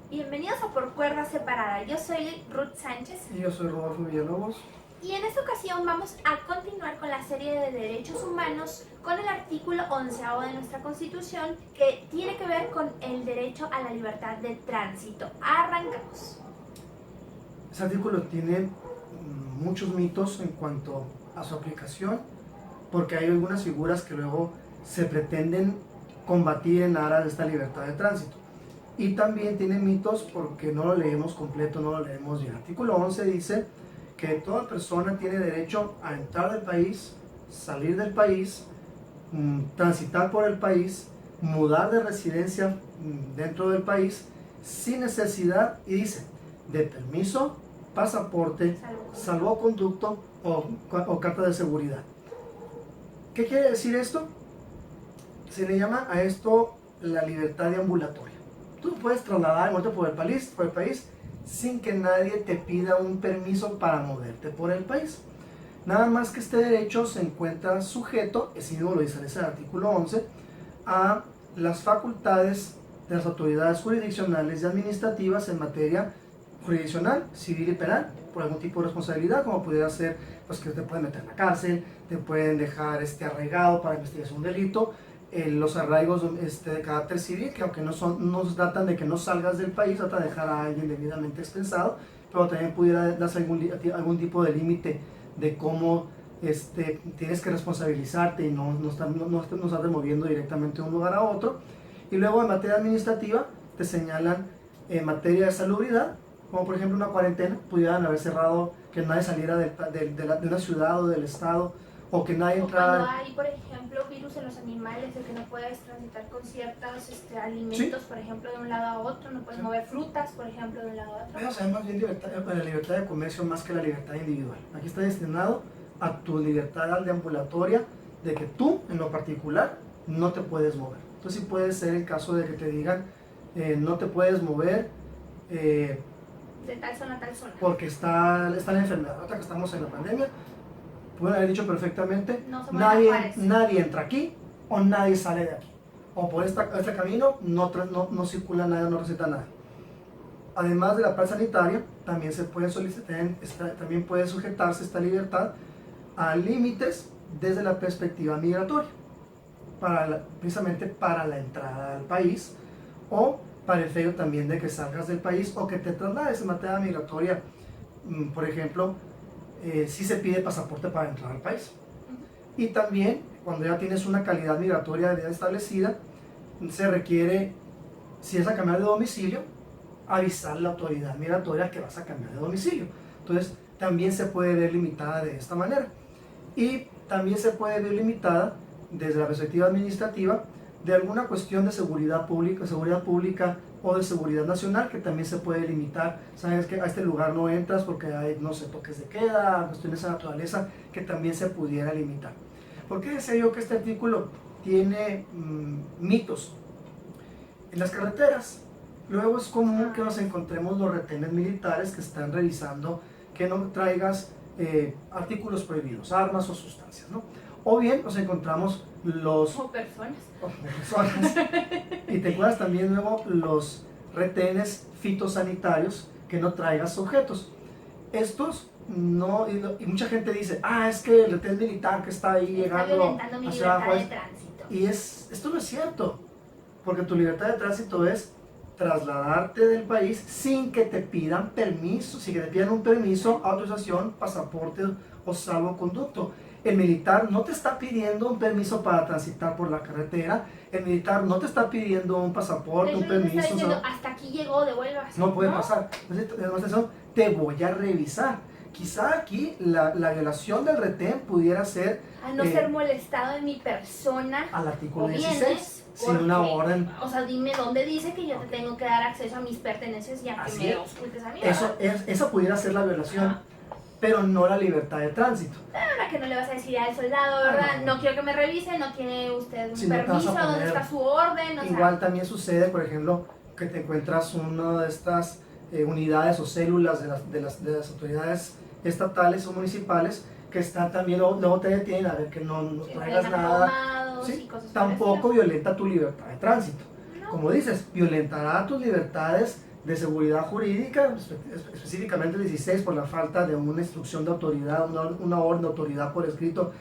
Bienvenidos a Por Cuerda Separada. Yo soy Ruth Sánchez. Y yo soy Rodolfo Villalobos. Y en esta ocasión vamos a continuar con la serie de derechos humanos con el artículo 11º de nuestra Constitución, que tiene que ver con el derecho a la libertad de tránsito. Arrancamos. Ese artículo tiene muchos mitos en cuanto a su aplicación, porque hay algunas figuras que luego se pretenden combatir en aras de esta libertad de tránsito. Y también tiene mitos porque no lo leemos completo, no lo leemos bien. El artículo 11 dice que toda persona tiene derecho a entrar del país, salir del país, transitar por el país, mudar de residencia dentro del país, sin necesidad, y dice, de permiso, pasaporte, salvoconducto o carta de seguridad. ¿Qué quiere decir esto? Se le llama a esto la libertad deambulatoria. Tú puedes trasladar, moverte por el país sin que nadie te pida un permiso para moverte por el país. Nada más que este derecho se encuentra sujeto, así mismo lo dice ese artículo 11, a las facultades de las autoridades jurisdiccionales y administrativas en materia jurisdiccional, civil y penal, por algún tipo de responsabilidad, como pudiera ser pues, que te pueden meter en la cárcel, te pueden dejar arraigado para investigar un delito. Los arraigos de carácter civil, que aunque no tratan de que no salgas del país, tratan de dejar a alguien debidamente expensado, pero también pudiera darse algún tipo de límite de cómo tienes que responsabilizarte y no estarte moviendo directamente de un lugar a otro. Y luego en materia administrativa te señalan en materia de salubridad, como por ejemplo una cuarentena, pudieran haber cerrado que nadie saliera de una ciudad o del estado, o que nadie entrara. Cuando hay, por ejemplo, virus en los animales, de que no puedes transitar con ciertos alimentos, ¿sí? Por ejemplo, de un lado a otro, no puedes mover frutas, por ejemplo, de un lado a otro. Eso se llama más bien la libertad de comercio más que la libertad individual. Aquí está destinado a tu libertad deambulatoria, de que tú, en lo particular, no te puedes mover. Entonces sí puede ser el caso de que te digan, no te puedes mover, de tal zona a tal zona. Porque está la enfermedad. Ahora que estamos en la pandemia, pueden haber dicho perfectamente, nadie entra aquí o nadie sale de aquí. O por este camino no circula nadie, no receta nada. Además de la parte sanitaria, también se puede solicitar, también puede sujetarse esta libertad a límites desde la perspectiva migratoria, precisamente para la entrada al país, o para el efecto también de que salgas del país o que te traslades en materia migratoria. Por ejemplo, sí se pide pasaporte para entrar al país. Y también, cuando ya tienes una calidad migratoria bien establecida, se requiere, si es a cambiar de domicilio, avisar a la autoridad migratoria que vas a cambiar de domicilio. Entonces, también se puede ver limitada de esta manera. Y también se puede ver limitada, desde la perspectiva administrativa, de alguna cuestión de seguridad pública o de seguridad nacional, que también se puede limitar. Sabes que a este lugar no entras porque hay, no sé, toques de queda, cuestiones de naturaleza, que también se pudiera limitar. ¿Por qué decía yo que este artículo tiene mitos? En las carreteras, luego es común que nos encontremos los retenes militares que están revisando que no traigas artículos prohibidos, armas o sustancias, ¿no? O bien nos encontramos o personas. Y te encuentras también luego los retenes fitosanitarios que no traigas objetos. Estos no, y mucha gente dice, es que el retén militar que está ahí llegando hacia abajo de tránsito. Y esto no es cierto, porque tu libertad de tránsito es trasladarte del país sin que te pidan permiso, sin que te pidan un permiso, autorización, pasaporte o salvoconducto. El militar no te está pidiendo un permiso para transitar por la carretera, el militar no te está pidiendo un pasaporte, un permiso. Está diciendo, hasta aquí llegó, devuelvas. No puede pasar. Entonces, te voy a revisar. Quizá aquí la violación del retén pudiera ser... A no ser molestado en mi persona. Al artículo 16, sin una orden. O sea, dime dónde dice que yo te tengo que dar acceso a mis pertenencias y a que me ocultes a mí. Eso pudiera ser la violación. Pero no la libertad de tránsito. Ahora que no le vas a decir al soldado, ¿verdad? No quiero que me revise, no tiene usted un permiso, ¿dónde está su orden? Igual también sucede, por ejemplo, que te encuentras una de estas unidades o células de las autoridades estatales o municipales que están también, luego te detienen a ver que no traigas nada. ¿Sí? Tampoco violenta tu libertad de tránsito. No. Como dices, violentará tus libertades de seguridad jurídica, específicamente el 16 por la falta de una instrucción de autoridad, una orden de autoridad por escrito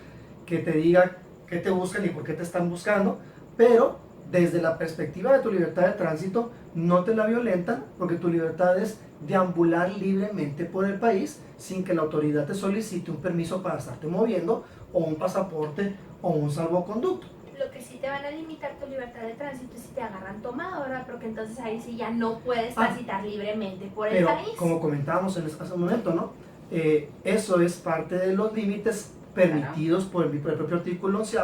que te diga qué te buscan y por qué te están buscando, pero desde la perspectiva de tu libertad de tránsito no te la violentan porque tu libertad es deambular libremente por el país sin que la autoridad te solicite un permiso para estarte moviendo o un pasaporte o un salvoconducto. Lo que sí te van a limitar tu libertad de tránsito es si te agarran tomado, ¿verdad? Porque entonces ahí sí ya no puedes transitar libremente por el país. Pero como comentábamos hace un momento, ¿no? Eso es parte de los límites permitidos por el propio artículo 11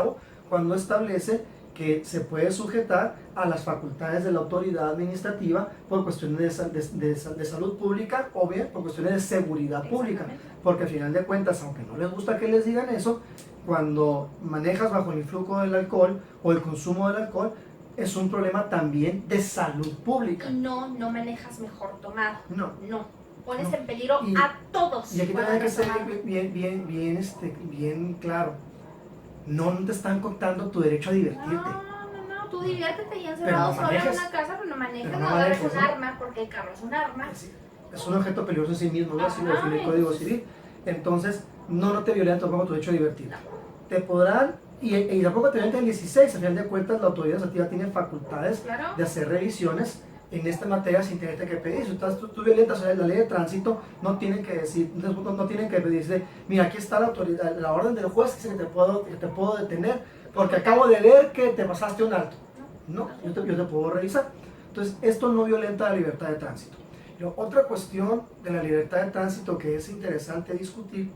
cuando establece que se puede sujetar a las facultades de la autoridad administrativa por cuestiones de salud pública o bien por cuestiones de seguridad pública, porque al final de cuentas, aunque no les gusta que les digan eso, cuando manejas bajo el influjo del alcohol o el consumo del alcohol, es un problema también de salud pública. Y no manejas mejor tomado. No. Pones en peligro a todos. Y aquí también hay que ser bien claro. No te están contando tu derecho a divertirte. No, tú diviértete y encerrado solo en una casa, pero no manejes, no agarres un arma, porque el carro es un arma. Es un objeto peligroso en sí mismo, ¿no? Así lo define el Código Civil. Entonces, no te violentan tampoco tu derecho a divertirte. Te podrán, y tampoco te violentan el 16, al final de cuentas la autoridad administrativa tiene facultades de hacer revisiones en esta materia sin tenerte que pedir. Si tú violentas la ley de tránsito, no tienen que decir, no tienen que pedirse, mira, aquí está la autoridad, la orden del juez que dice que te puedo detener porque acabo de leer que te pasaste un alto. No, yo te puedo revisar. Entonces, esto no violenta la libertad de tránsito. Pero otra cuestión de la libertad de tránsito que es interesante discutir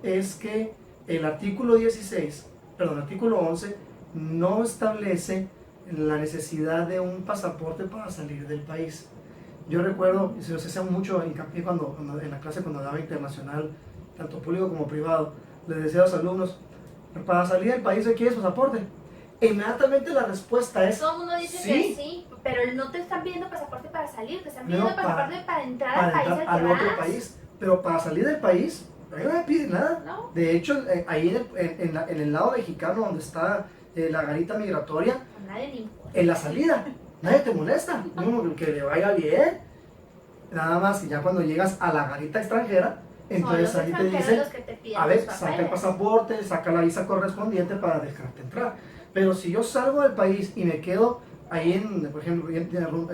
es que el artículo 11 no establece la necesidad de un pasaporte para salir del país. Yo recuerdo, y se los hacía mucho hincapié en la clase cuando daba internacional, tanto público como privado, les decía a los alumnos, para salir del país requieres pasaporte. E inmediatamente la respuesta es todo el mundo dice sí. Que sí, pero no te están pidiendo pasaporte para salir, te están pidiendo pasaporte para entrar al país al otro país. Pero para salir del país, ahí no me piden nada. ¿No? De hecho, ahí en el lado mexicano, donde está la garita migratoria, en la salida, nadie te molesta, que le vaya bien. Nada más que ya cuando llegas a la garita extranjera, entonces ahí te dicen, a ver, saca el pasaporte, saca la visa correspondiente para dejarte entrar. Pero si yo salgo del país y me quedo ahí, por ejemplo, en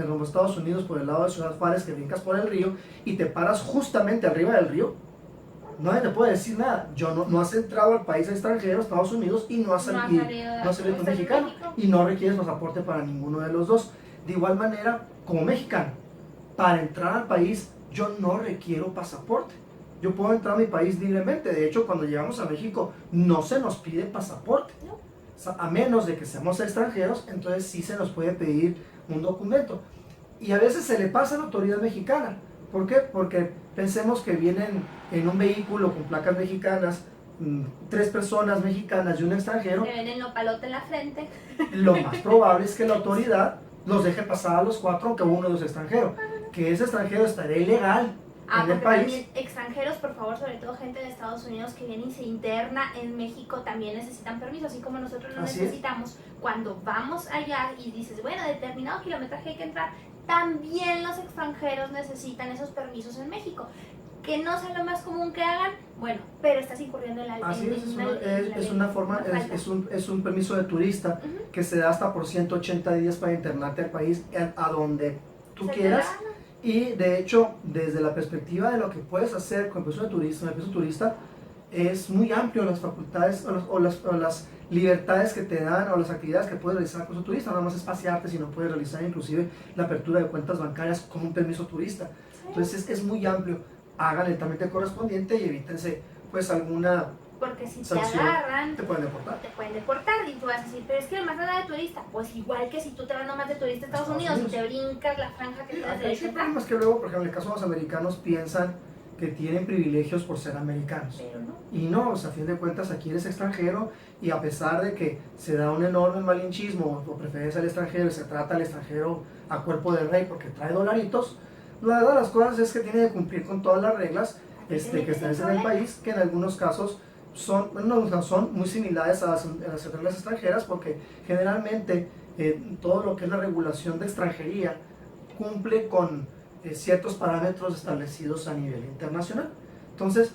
rumbo a Estados Unidos, por el lado de Ciudad Juárez, que brincas por el río y te paras justamente arriba del río, nadie te puede decir nada. No has entrado al país extranjero, Estados Unidos, y no has salido tu mexicano, y no requieres pasaporte para ninguno de los dos. De igual manera, como mexicano, para entrar al país yo no requiero pasaporte. Yo puedo entrar a mi país libremente. De hecho, cuando llegamos a México no se nos pide pasaporte. A menos de que seamos extranjeros, entonces sí se nos puede pedir un documento. Y a veces se le pasa a la autoridad mexicana. ¿Por qué? Porque pensemos que vienen en un vehículo con placas mexicanas, 3 personas mexicanas y un extranjero. Que ven el nopalote en la frente. Lo más probable es que la autoridad los deje pasar a los 4, aunque uno de los extranjeros. Que ese extranjero estaría ilegal en el país. También extranjeros, por favor, sobre todo gente de Estados Unidos que viene y se interna en México, también necesitan permiso, así como nosotros lo necesitamos. Cuando vamos allá y dices, bueno, determinado kilometraje hay que entrar, también los extranjeros necesitan esos permisos en México. Que no sea lo más común que hagan, bueno, pero estás incurriendo en la ley. Es un permiso de turista que se da hasta por 180 días para internarte al país a donde tú quieras. Y de hecho, desde la perspectiva de lo que puedes hacer con el permiso de turista, es muy amplio las facultades o las libertades que te dan o las actividades que puedes realizar con el turista. No nada más es pasearte, sino puedes realizar inclusive la apertura de cuentas bancarias con un permiso turista. Entonces es muy amplio. Hagan el trámite correspondiente y evítense pues alguna porque si sanción, te agarran, te pueden deportar. Y tú vas a decir, pero es que nomás anda de turista. Pues igual que si tú te vas nomás de turista a Estados Unidos y te brincas la franja que tienes derecho a entrar. El problema es que luego, por ejemplo, en el caso de los americanos, piensan que tienen privilegios por ser americanos. Pero no. Y no, o sea, a fin de cuentas aquí eres extranjero y a pesar de que se da un enorme malinchismo por preferencia al extranjero y se trata al extranjero a cuerpo de rey porque trae dolaritos, la verdad de las cosas es que tiene que cumplir con todas las reglas que establecen en el país, que en algunos casos son muy similares a las reglas extranjeras, porque generalmente todo lo que es la regulación de extranjería cumple con ciertos parámetros establecidos a nivel internacional. Entonces,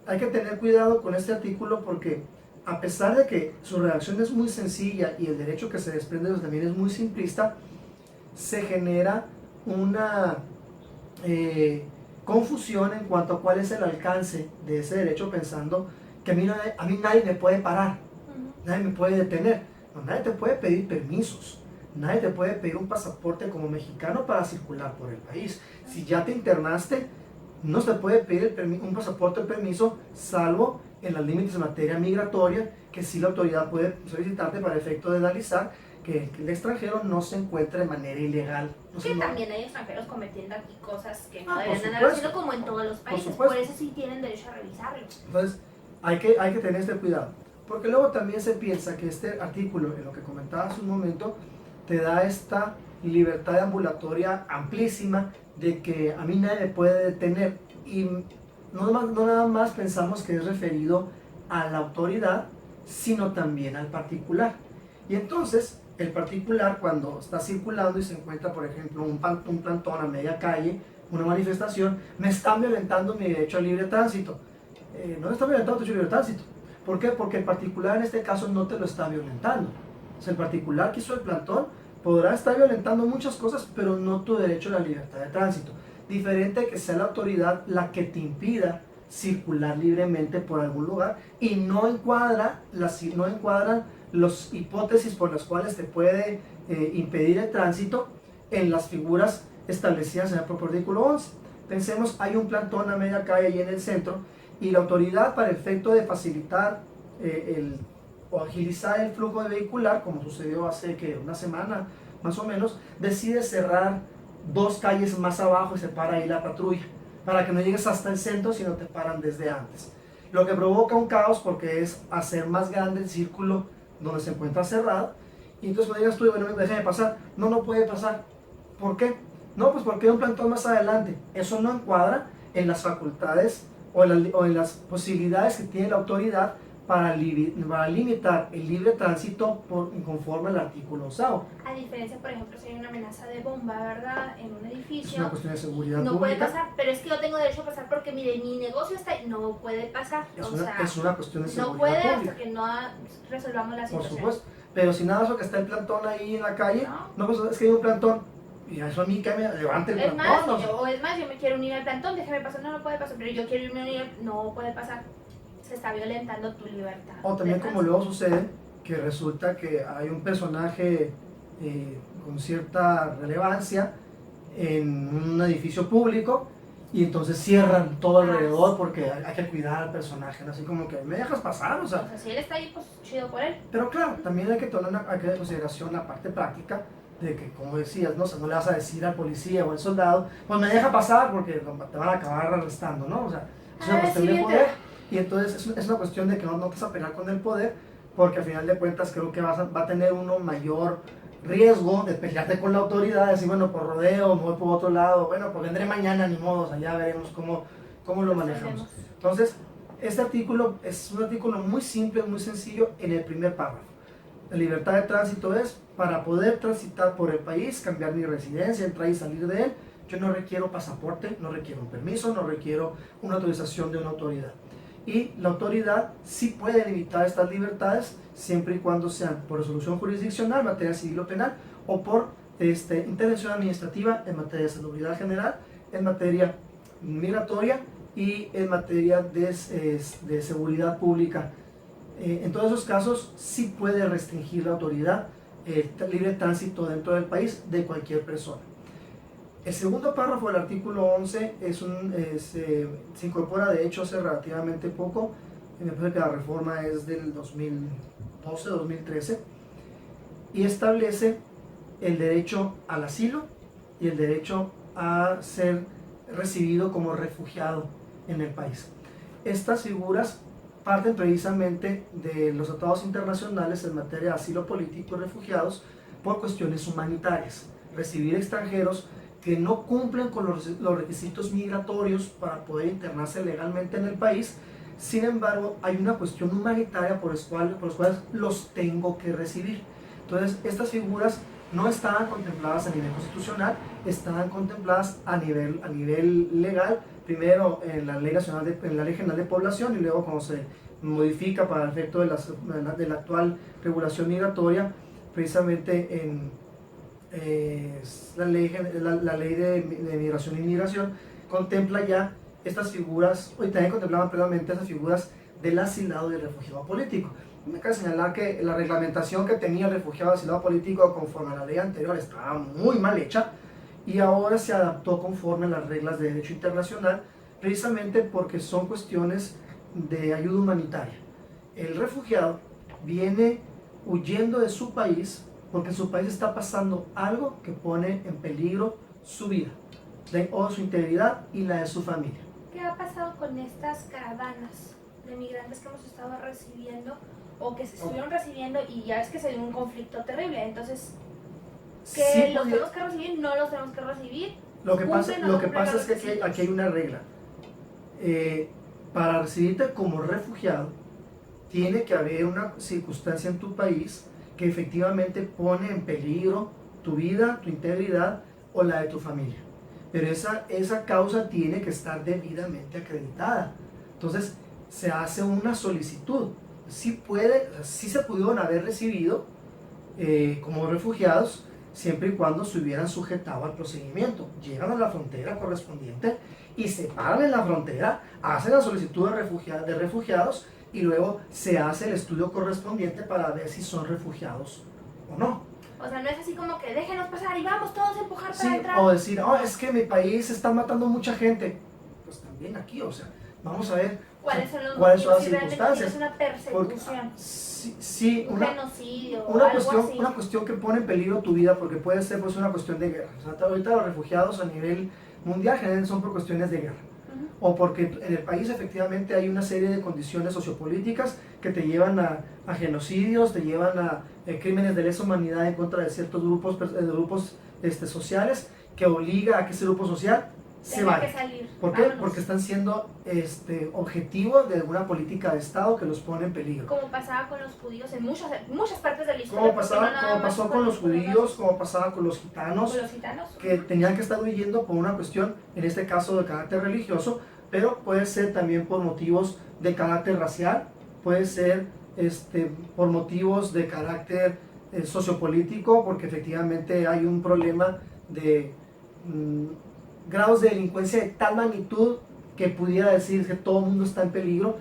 hay que tener cuidado con este artículo porque a pesar de que su redacción es muy sencilla y el derecho que se desprende también es muy simplista, se genera una confusión en cuanto a cuál es el alcance de ese derecho, pensando que a mí nadie me puede parar, nadie me puede detener, no, nadie te puede pedir permisos, nadie te puede pedir un pasaporte como mexicano para circular por el país. Si ya te internaste, no se puede pedir un pasaporte o permiso, salvo en los límites de materia migratoria, que sí la autoridad puede solicitarte para efecto de analizar que el extranjero no se encuentre de manera ilegal. Que también hay extranjeros cometiendo aquí cosas que no por deberían andar supuesto. haciendo, como en todos los países. Por eso sí tienen derecho a revisarlo. Entonces, hay que tener este cuidado. Porque luego también se piensa que este artículo, en lo que comentaba hace un momento, te da esta libertad ambulatoria amplísima de que a mí nadie me puede detener. Y no nada más pensamos que es referido a la autoridad, sino también al particular. Y entonces, el particular, cuando está circulando y se encuentra, por ejemplo, un plantón a media calle, una manifestación, me están violentando mi derecho al libre tránsito. No me está violentando tu derecho al libre tránsito. ¿Por qué? Porque el particular en este caso no te lo está violentando. O sea, el particular que hizo el plantón podrá estar violentando muchas cosas, pero no tu derecho a la libertad de tránsito. Diferente que sea la autoridad la que te impida circular libremente por algún lugar y no encuadran las hipótesis por las cuales te puede impedir el tránsito en las figuras establecidas en el propio artículo 11. Pensemos, hay un plantón a media calle ahí en el centro y la autoridad, para el efecto de facilitar o agilizar el flujo de vehicular, como sucedió hace una semana más o menos, decide cerrar 2 calles más abajo y se para ahí la patrulla para que no llegues hasta el centro, sino te paran desde antes, lo que provoca un caos porque es hacer más grande el círculo donde se encuentra cerrado. Y entonces cuando digas tú, bueno, déjame pasar, no puede pasar. ¿Por qué? No, pues porque hay un plantón más adelante. Eso no encuadra en las facultades o en las posibilidades que tiene la autoridad para limitar el libre tránsito conforme al artículo 11. A diferencia, por ejemplo, si hay una amenaza de bomba, ¿verdad? En un edificio. Es una cuestión de seguridad no pública. puede pasar, pero es que yo tengo derecho a pasar porque, mire, mi negocio está ahí. No puede pasar. Es una cuestión de seguridad no puede pública. hasta que no resolvamos la situación. Por supuesto. Pero si nada más que está el plantón ahí en la calle, no pues es que hay un plantón. Y eso a mí que me levante el plantón. Es más, yo me quiero unir al plantón, déjeme pasar, no puede pasar, pero yo quiero irme a unir, no puede pasar. Se está violentando tu libertad. O también como luego sucede, que resulta que hay un personaje con cierta relevancia en un edificio público y entonces cierran todo alrededor porque hay que cuidar al personaje, ¿no? Así como que me dejas pasar, o sea, si él está ahí, pues chido por él. Pero claro, también hay que tomar en consideración la parte práctica de que, como decías, ¿no? O sea, no le vas a decir al policía o al soldado, pues me deja pasar porque te van a acabar arrestando, ¿no? O sea, es una cuestión de poder. Y entonces es una cuestión de que no te vas a pelear con el poder, porque al final de cuentas creo que va a tener uno mayor riesgo de pelearte con la autoridad, decir, bueno, por rodeo, me voy por otro lado, bueno, pues vendré mañana, ni modo, o sea, ya veremos cómo lo manejamos. Entonces, este artículo es un artículo muy simple, muy sencillo en el primer párrafo. La libertad de tránsito es para poder transitar por el país, cambiar mi residencia, entrar y salir de él. Yo no requiero pasaporte, no requiero un permiso, no requiero una autorización de una autoridad. Y la autoridad sí puede limitar estas libertades siempre y cuando sean por resolución jurisdiccional en materia civil o penal o por intervención administrativa en materia de salubridad general, en materia migratoria y en materia de seguridad pública. En todos esos casos sí puede restringir la autoridad el libre tránsito dentro del país de cualquier persona. El segundo párrafo del artículo 11 se incorpora de hecho hace relativamente poco. Me parece que la reforma es del 2012-2013 y establece el derecho al asilo y el derecho a ser recibido como refugiado en el país. Estas figuras parten precisamente de los tratados internacionales en materia de asilo político y refugiados por cuestiones humanitarias. Recibir extranjeros que no cumplen con los requisitos migratorios para poder internarse legalmente en el país. Sin embargo, hay una cuestión humanitaria por los cuales los tengo que recibir. Entonces, estas figuras no estaban contempladas a nivel constitucional, estaban contempladas a nivel legal, primero en la Ley Nacional en la Ley General de Población y luego cuando se modifica para el efecto de la actual regulación migratoria, precisamente en la ley de migración e inmigración, contempla ya estas figuras, hoy también contemplaban previamente esas figuras del asilado y el refugiado político. Me cabe señalar que la reglamentación que tenía el refugiado y asilado político conforme a la ley anterior estaba muy mal hecha y ahora se adaptó conforme a las reglas de derecho internacional, precisamente porque son cuestiones de ayuda humanitaria. El refugiado viene huyendo de su país porque en su país está pasando algo que pone en peligro su vida o su integridad y la de su familia. ¿Qué ha pasado con estas caravanas de migrantes que hemos estado recibiendo o que se estuvieron recibiendo y ya es que se dio un conflicto terrible? Entonces, ¿que sí, los tenemos que recibir? ¿No los tenemos que recibir? Lo que pasa es que aquí hay una regla. Para recibirte como refugiado, tiene que haber una circunstancia en tu país que efectivamente pone en peligro tu vida, tu integridad o la de tu familia. Pero esa causa tiene que estar debidamente acreditada. Entonces, se hace una solicitud. Sí se pudieron haber recibido como refugiados siempre y cuando se hubieran sujetado al procedimiento. Llegan a la frontera correspondiente y se paran en la frontera, hacen la solicitud de refugiados y luego se hace el estudio correspondiente para ver si son refugiados o no. O sea, no es así como que déjenos pasar y vamos todos a empujar para entrar. O decir, oh, es que en mi país se está matando mucha gente. Pues también aquí, o sea, vamos a ver cuáles son las circunstancias. Es una persecución. Un genocidio. Una cuestión que pone en peligro tu vida porque puede ser pues, una cuestión de guerra. O sea, ahorita los refugiados a nivel mundial generalmente son por cuestiones de guerra. O porque en el país efectivamente hay una serie de condiciones sociopolíticas que te llevan a genocidios, te llevan a crímenes de lesa humanidad en contra de ciertos grupos sociales, que obliga a que ese grupo social se vaya. ¿Por qué? Porque están siendo objetivo de alguna política de Estado que los pone en peligro. Como pasaba con los judíos en muchas partes de la historia. Como pasó con los judíos, como pasaba con los gitanos, que tenían que estar huyendo por una cuestión, en este caso de carácter religioso, pero puede ser también por motivos de carácter racial, puede ser por motivos de carácter sociopolítico, porque efectivamente hay un problema de grados de delincuencia de tal magnitud que pudiera decir que todo el mundo está en peligro.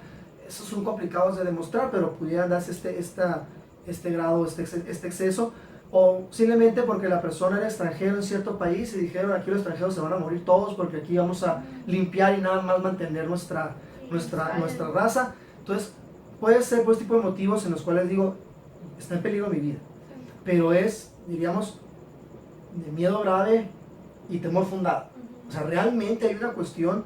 Esos son complicados de demostrar, pero pudieran darse este grado, este exceso, o simplemente porque la persona era extranjero en cierto país y dijeron aquí los extranjeros se van a morir todos porque aquí vamos a limpiar y nada más mantener nuestra raza. Entonces puede ser por este tipo de motivos en los cuales digo, está en peligro mi vida, pero es, diríamos, de miedo grave y temor fundado. O sea, realmente hay una cuestión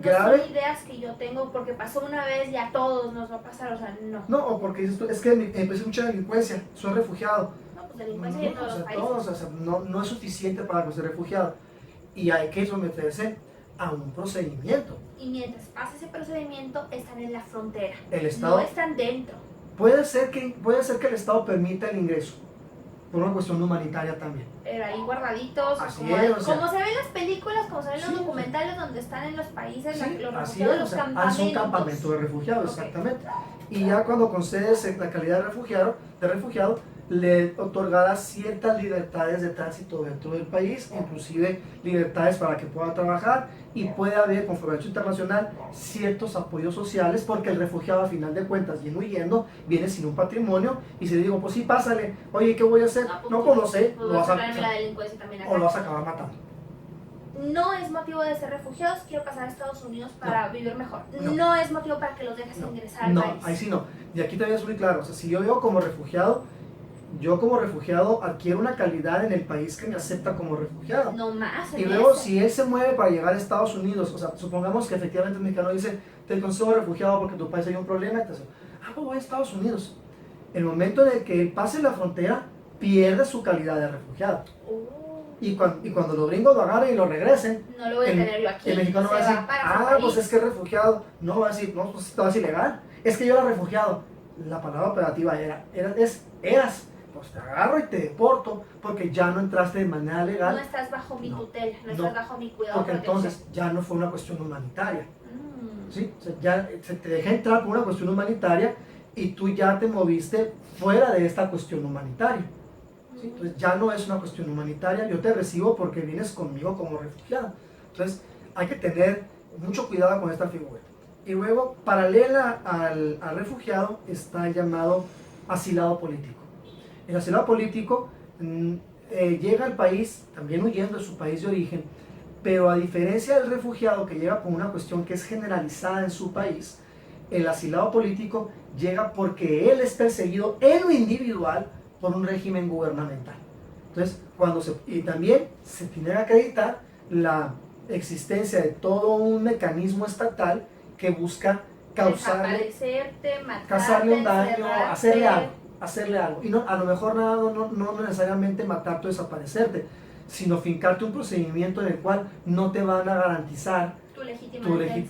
grave. No son ideas que yo tengo porque pasó una vez y a todos nos va a pasar, o sea, no. No, o porque dices tú, es que empecé mucha delincuencia, soy refugiado. No, pues delincuencia en todos los países. No es suficiente para ser refugiado. Y hay que someterse a un procedimiento. Y mientras pasa ese procedimiento, están en la frontera. El Estado, no están dentro. Puede ser que el Estado permita el ingreso, por una cuestión humanitaria también. Pero ahí guardaditos, así como, es, como se ven en las películas, como se ven en los documentales donde están en los países, los refugiados, los campamentos. Hace un campamento de refugiados, exactamente. Y ya cuando concedes la calidad de refugiado, le otorgará ciertas libertades de tránsito dentro del país, inclusive libertades para que pueda trabajar, y puede haber, conforme al derecho internacional, ciertos apoyos sociales, porque el refugiado a final de cuentas, viene huyendo, viene sin un patrimonio, y si le digo, pues sí, pásale, oye, ¿qué voy a hacer? No, pues no sé, lo vas a o lo vas a acabar matando. No es motivo de ser refugiados, quiero pasar a Estados Unidos para vivir mejor. No es motivo para que los dejes ingresar al país. No, ahí sí no. Y aquí también es muy claro, o sea, si yo vivo como refugiado, adquiero una calidad en el país que me acepta como refugiado. No más. Y luego, si él se mueve para llegar a Estados Unidos, o sea, supongamos que efectivamente el mexicano dice, te concedo refugiado porque en tu país hay un problema, y te dice, pues voy a Estados Unidos. El momento en el que él pase la frontera, pierde su calidad de refugiado. Y cuando los gringos lo agarren y lo regresen, no lo voy a tener yo aquí. El mexicano va a decir, pues es que es refugiado. No, va a decir, no, pues esto es ilegal. Es que yo era refugiado. La palabra operativa eras. pues te agarro y te deporto porque ya no entraste de manera legal. No estás bajo mi No, tutela, no no, estás bajo mi cuidado. porque entonces ya no fue una cuestión humanitaria. Mm. ¿Sí? O sea, ya se te deja entrar por una cuestión humanitaria y tú ya te moviste fuera de esta cuestión humanitaria. ¿Sí? Entonces ya no es una cuestión humanitaria, yo te recibo porque vienes conmigo como refugiado. Entonces hay que tener mucho cuidado con esta figura. Y luego, paralela al refugiado, está el llamado asilado político. El asilado político llega al país, también huyendo de su país de origen, pero a diferencia del refugiado que llega por una cuestión que es generalizada en su país, el asilado político llega porque él es perseguido en lo individual por un régimen gubernamental. Entonces, y también se tiene que acreditar la existencia de todo un mecanismo estatal que busca causarle un daño, hacerle algo. Y no, a lo mejor no necesariamente matarte o desaparecerte, sino fincarte un procedimiento en el cual no te van a garantizar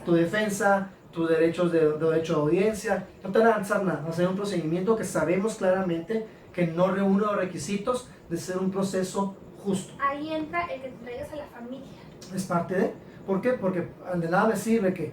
tu defensa, tus derechos derecho de audiencia, no te van a garantizar nada. Va a ser un procedimiento que sabemos claramente que no reúne los requisitos de ser un proceso justo. Ahí entra el que te traigas a la familia. Es parte de. ¿Por qué? Porque de nada me sirve que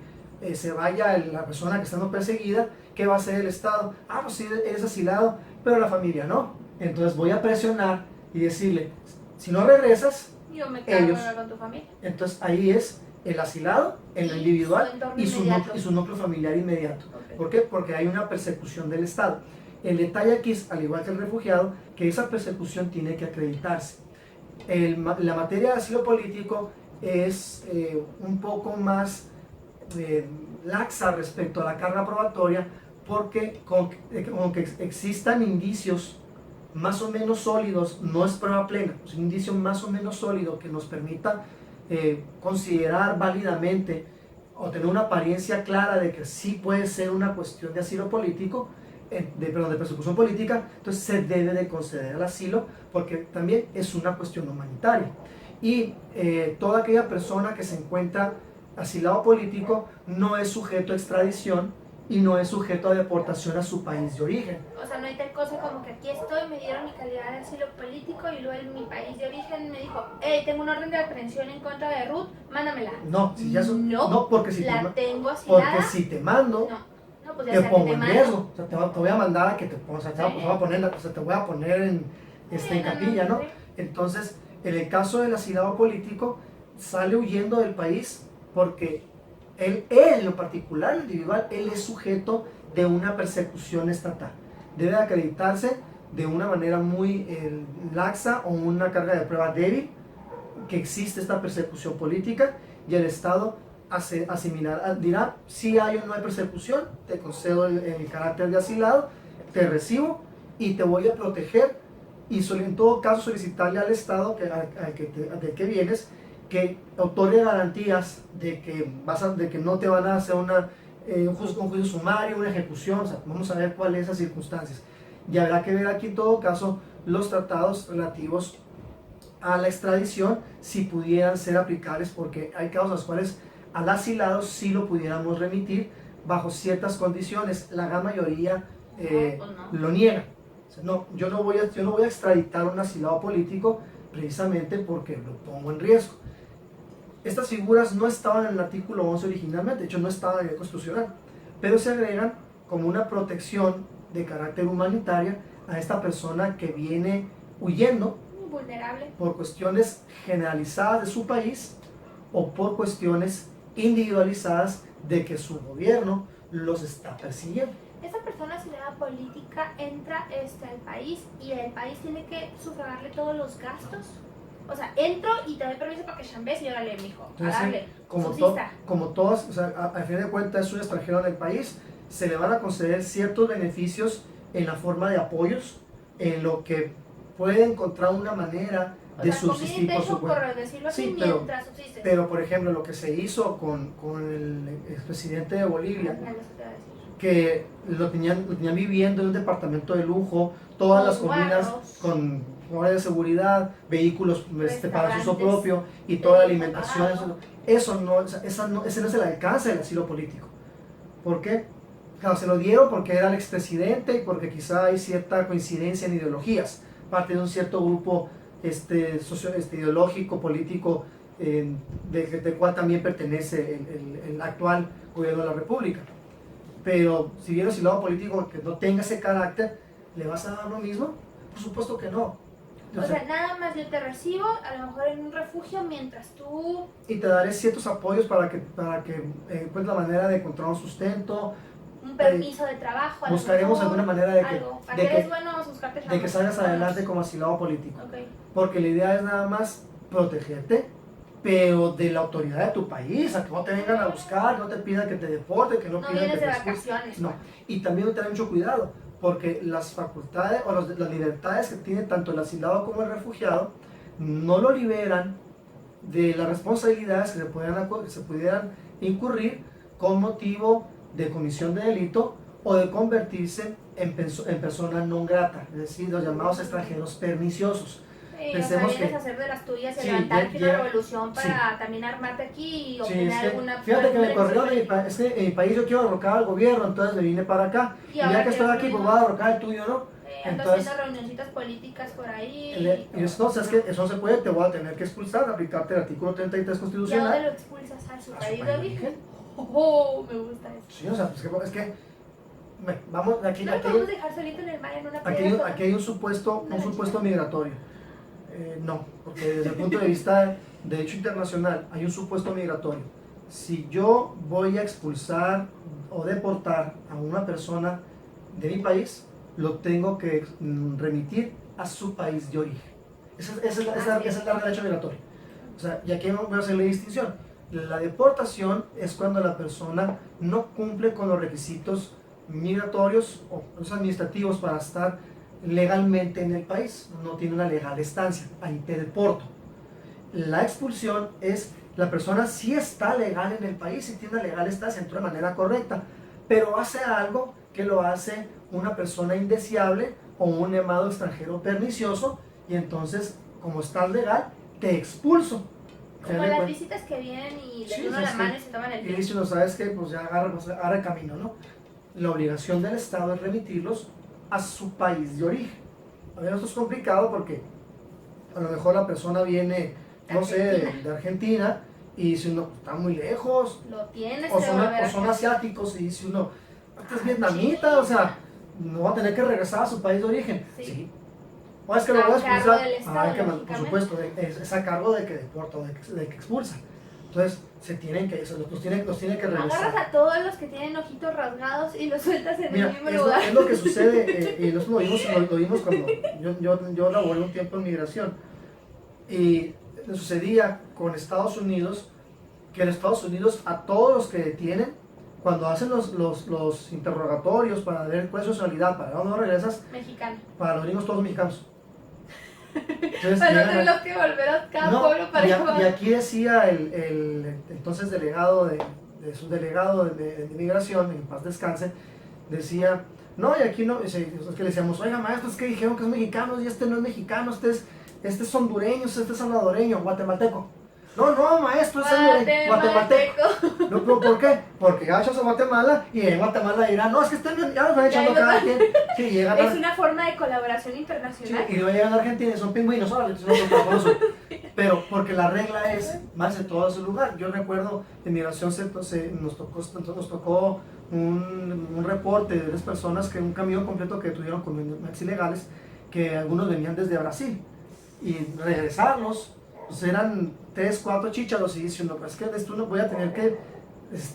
se vaya la persona que está siendo perseguida. ¿Qué va a hacer el Estado? Ah, pues sí, eres asilado, pero la familia no. Entonces voy a presionar y decirle, si no regresas, yo me cargo con tu familia. Entonces ahí es el asilado en lo individual y su núcleo familiar inmediato. Okay. ¿Por qué? Porque hay una persecución del Estado. El detalle aquí es, al igual que el refugiado, que esa persecución tiene que acreditarse. La materia de asilo político es un poco más laxa respecto a la carga probatoria, porque aunque existan indicios más o menos sólidos, no es prueba plena, es un indicio más o menos sólido que nos permita considerar válidamente o tener una apariencia clara de que sí puede ser una cuestión de asilo político, de persecución política, entonces se debe de conceder el asilo porque también es una cuestión humanitaria. Y toda aquella persona que se encuentra asilado político no es sujeto a extradición y no es sujeto a deportación a su país de origen. O sea, no hay tal cosa como que aquí estoy, me dieron mi calidad de asilo político y luego en mi país de origen me dijo, hey, tengo una orden de aprehensión en contra de Ruth, mándamela. No, si ya no, porque si tengo asilada. Porque si te mando, pues te pongo en riesgo. O sea, te voy a mandar a que te pongas, te voy a poner en capilla, ¿no? Entonces, en el caso del asilado político, sale huyendo del país porque él en lo particular, individual, él es sujeto de una persecución estatal. Debe acreditarse de una manera muy laxa o una carga de prueba débil que existe esta persecución política y el Estado dirá si hay o no hay persecución, te concedo el carácter de asilado, te recibo y te voy a proteger y en todo caso solicitarle al Estado del que vienes que otorgue garantías de que no te van a hacer un juicio sumario, una ejecución. O sea, vamos a ver cuáles son esas circunstancias. Y habrá que ver aquí en todo caso los tratados relativos a la extradición si pudieran ser aplicables, porque hay casos en los cuales al asilado sí lo pudiéramos remitir bajo ciertas condiciones. La gran mayoría lo niega. O sea, yo no voy a extraditar a un asilado político precisamente porque lo pongo en riesgo. Estas figuras no estaban en el artículo 11 originalmente, de hecho no estaban en la ley constitucional, pero se agregan como una protección de carácter humanitaria a esta persona que viene huyendo vulnerable por cuestiones generalizadas de su país o por cuestiones individualizadas de que su gobierno los está persiguiendo. Esa persona asilada política entra al país y el país tiene que sufragarle todos los gastos. O sea, entro y te doy permiso para que chambes y órale, mijo, a darle, como todas, o sea, a fin de cuentas es un extranjero en el país, se le van a conceder ciertos beneficios en la forma de apoyos, en lo que puede encontrar una manera de subsistir por su cuenta. Sí, pero por ejemplo, lo que se hizo con el expresidente de Bolivia, que lo tenían viviendo en un departamento de lujo, todas las comidas con guardia de seguridad, vehículos para su uso propio y toda la alimentación. Ese no es el alcance del asilo político. ¿Por qué? claro, se lo dieron porque era el expresidente y porque quizá hay cierta coincidencia en ideologías, parte de un cierto grupo ideológico, político, del cual también pertenece el actual gobierno de la República. Pero si viene el lado político que no tenga ese carácter, ¿le vas a dar lo mismo? Por supuesto que no. O sea, nada más yo te recibo, a lo mejor en un refugio, mientras tú... Y te daré ciertos apoyos para que encuentres la manera de encontrar un sustento. Un permiso de trabajo. Buscaremos alguna manera de que salgas adelante como asilado político. Okay. Porque la idea es nada más protegerte, pero de la autoridad de tu país, a que no te vengan a buscar, no te pidan que te deporten, que no pidan vienes que de te vacaciones. No. Y también tener mucho cuidado, porque las facultades o las libertades que tiene tanto el asilado como el refugiado no lo liberan de las responsabilidades que se pudieran incurrir con motivo de comisión de delito o de convertirse en persona non grata, es decir, los llamados extranjeros perniciosos. Pensemos que hacer de las tuyas y levantar aquí una revolución para también armarte aquí y obtener alguna... Fíjate que me corrieron es que en mi país yo quiero derrocar al gobierno, entonces me vine para acá. Y ya que estoy aquí, pues voy a derrocar el tuyo, ¿no? Entonces, haciendo reunioncitas políticas por ahí. Y entonces, es que eso no se puede, te voy a tener que expulsar, aplicarte el artículo 33 constitucional. ¿Y a dónde lo expulsas? ¿A su país de origen? Oh, me gusta eso. Sí, o sea, es que vamos, aquí, no lo podemos dejar solito en el mar en una piedra. Aquí hay un supuesto migratorio. No, porque desde el punto de vista de derecho internacional hay un supuesto migratorio. Si yo voy a expulsar o deportar a una persona de mi país, lo tengo que remitir a su país de origen. Esa es la regla del derecho migratorio. O sea, y aquí voy a hacer la distinción. La deportación es cuando la persona no cumple con los requisitos migratorios o los administrativos para estar legalmente en el país, no tiene una legal estancia, ahí te deporto. La expulsión es la persona sí está legal en el país y tiene una legal estancia, entró de manera correcta, pero hace algo que lo hace una persona indeseable o un llamado extranjero pernicioso, y entonces, como estás legal, te expulso. Como las visitas que vienen y le toman la mano y se toman el pie. Y dicen, ¿sabes qué? Pues ya agarra el camino, ¿no? La obligación del Estado es remitirlos a su país de origen. A ver, esto es complicado porque a lo mejor la persona viene, no sé, de Argentina, y dice uno, está muy lejos, lo tienes o son asiáticos, y dice uno, este es vietnamita, o sea, no va a tener que regresar a su país de origen. Sí. O es que lo voy a expulsar, por supuesto, es a cargo de que deporta o de que expulsa. Entonces, los tiene que regresar. Agarras a todos los que tienen ojitos rasgados y los sueltas en el mismo lugar. Es lo que sucede, y nosotros lo vimos cuando yo laboré un tiempo en migración. Y sucedía con Estados Unidos, que en Estados Unidos a todos los que detienen, cuando hacen los interrogatorios para ver cuál es su nacionalidad, para dónde no regresas, mexicano. Para los gringos todos mexicanos. Entonces, para no tener que volver a cada pueblo para y aquí decía el entonces delegado de migración, en paz descanse, decía, no, y aquí no, es que le decíamos, oiga maestro, es que dijeron que es mexicano, y este no es mexicano, este es hondureño, este es salvadoreño, guatemalteco. No, maestro, es guatemalteco. No, ¿por qué? Porque ya echas a Guatemala y en Guatemala dirán, no, es que ya nos van echando cada quien. Sí, es una forma de colaboración internacional. Sí, y luego llegan a Argentina y son pingüinos, órale, pero porque la regla es más de todo ese lugar. Yo recuerdo en migración nos tocó un reporte de unas personas, que un camión completo que tuvieron con maxi ilegales, que algunos venían desde Brasil, y regresarlos, pues eran 3, 4 chícharos, y diciendo, pues es que esto no voy a tener que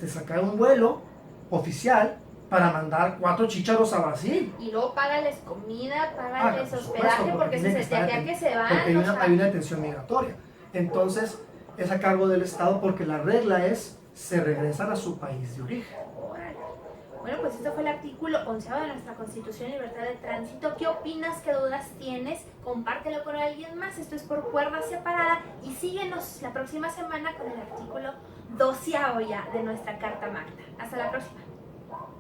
sacar un vuelo oficial para mandar 4 chícharos a Brasil. Y luego págales comida, págales hospedaje, porque si se te queda que se van. Porque hay una detención migratoria. Entonces, es a cargo del Estado, porque la regla es, se regresan a su país de origen. Bueno, pues este fue el artículo 11 de nuestra Constitución, Libertad de Tránsito. ¿Qué opinas? ¿Qué dudas tienes? Compártelo con alguien más. Esto es por Cuerda Separada. Y síguenos la próxima semana con el artículo 12 ya de nuestra Carta Magna. Hasta la próxima.